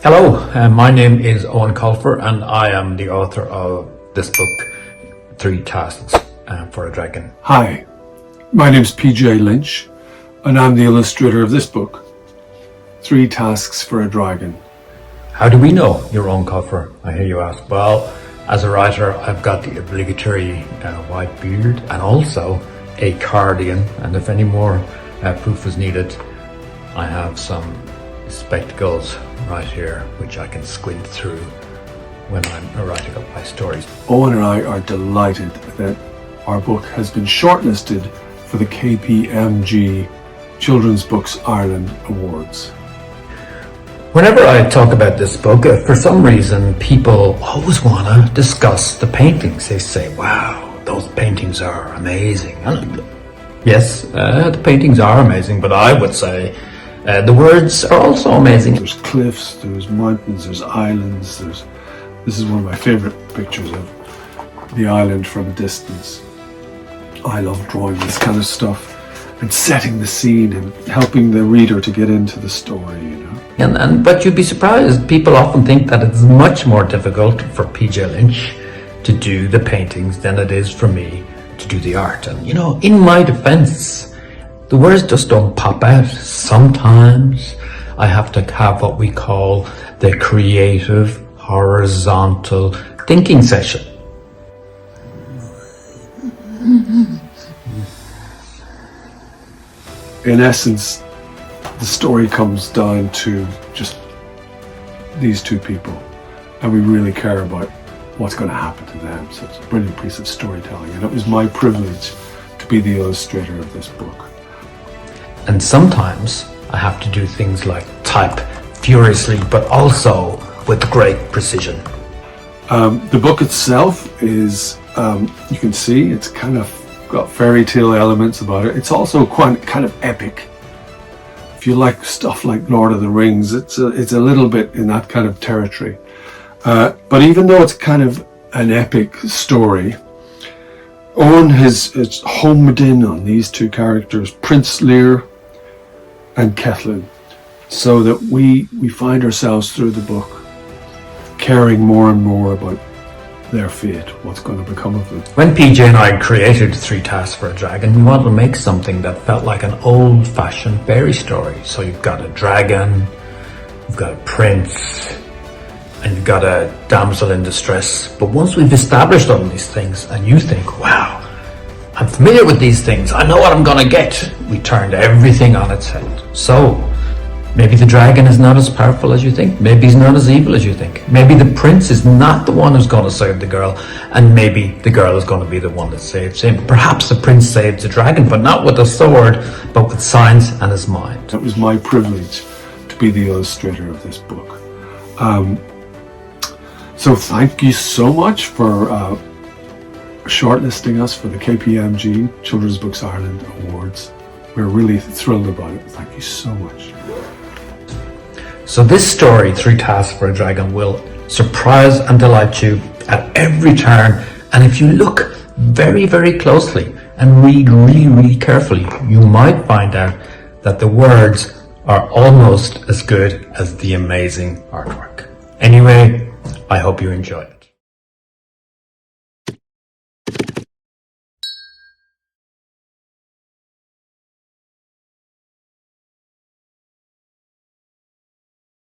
Hello, my name is Eoin Colfer and I am the author of this book, 3 Tasks for a Dragon. Hi, my name's PJ Lynch and I'm the illustrator of this book, 3 Tasks for a Dragon. How do we know you're Eoin Colfer, I hear you ask? Well, as a writer, I've got the obligatory white beard and also a cardigan, and if any more proof is needed, I have some spectacles right here which I can squint through when I'm writing up my stories. Eoin and I are delighted that our book has been shortlisted for the KPMG Children's Books Ireland Awards. Whenever I talk about this book, for some reason people always want to discuss the paintings. They say, wow, those paintings are amazing. And yes, the paintings are amazing, but I would say the words are also amazing. There's cliffs, there's mountains, there's islands. This is one of my favourite pictures of the island from a distance. I love drawing this kind of stuff and setting the scene and helping the reader to get into the story, you know. But you'd be surprised, people often think that it's much more difficult for PJ Lynch to do the paintings than it is for me to do the art. And you know, in my defence, the words just don't pop out. Sometimes I have to have what we call the creative horizontal thinking session. In essence, the story comes down to just these 2 people, and we really care about what's going to happen to them. So it's a brilliant piece of storytelling, and it was my privilege to be the illustrator of this book. And sometimes I have to do things like type furiously, but also with great precision. The book itself is, you can see, it's kind of got fairy tale elements about it. It's also quite kind of epic. If you like stuff like Lord of the Rings, it's a little bit in that kind of territory. But even though it's kind of an epic story, Eoin has homed in on these 2 characters, Prince Lear and Caitlin, so that we find ourselves through the book caring more and more about their fate, what's going to become of them. When PJ and I created 3 Tasks for a Dragon, we wanted to make something that felt like an old-fashioned fairy story. So you've got a dragon, you've got a prince, and you've got a damsel in distress. But once we've established all these things and you think, wow, I'm familiar with these things, I know what I'm gonna get, we turned everything on its head. So maybe the dragon is not as powerful as you think, maybe he's not as evil as you think, maybe the prince is not the one who's going to save the girl, and maybe the girl is going to be the one that saves him. Perhaps the prince saves the dragon, but not with a sword, but with science and his mind. It was my privilege to be the illustrator of this book. So thank you so much for shortlisting us for the KPMG Children's Books Ireland Awards. We're really thrilled about it. Thank you so much. So this story, 3 Tasks for a Dragon, will surprise and delight you at every turn. And if you look very, very closely and read really, really carefully, you might find out that the words are almost as good as the amazing artwork. Anyway, I hope you enjoy.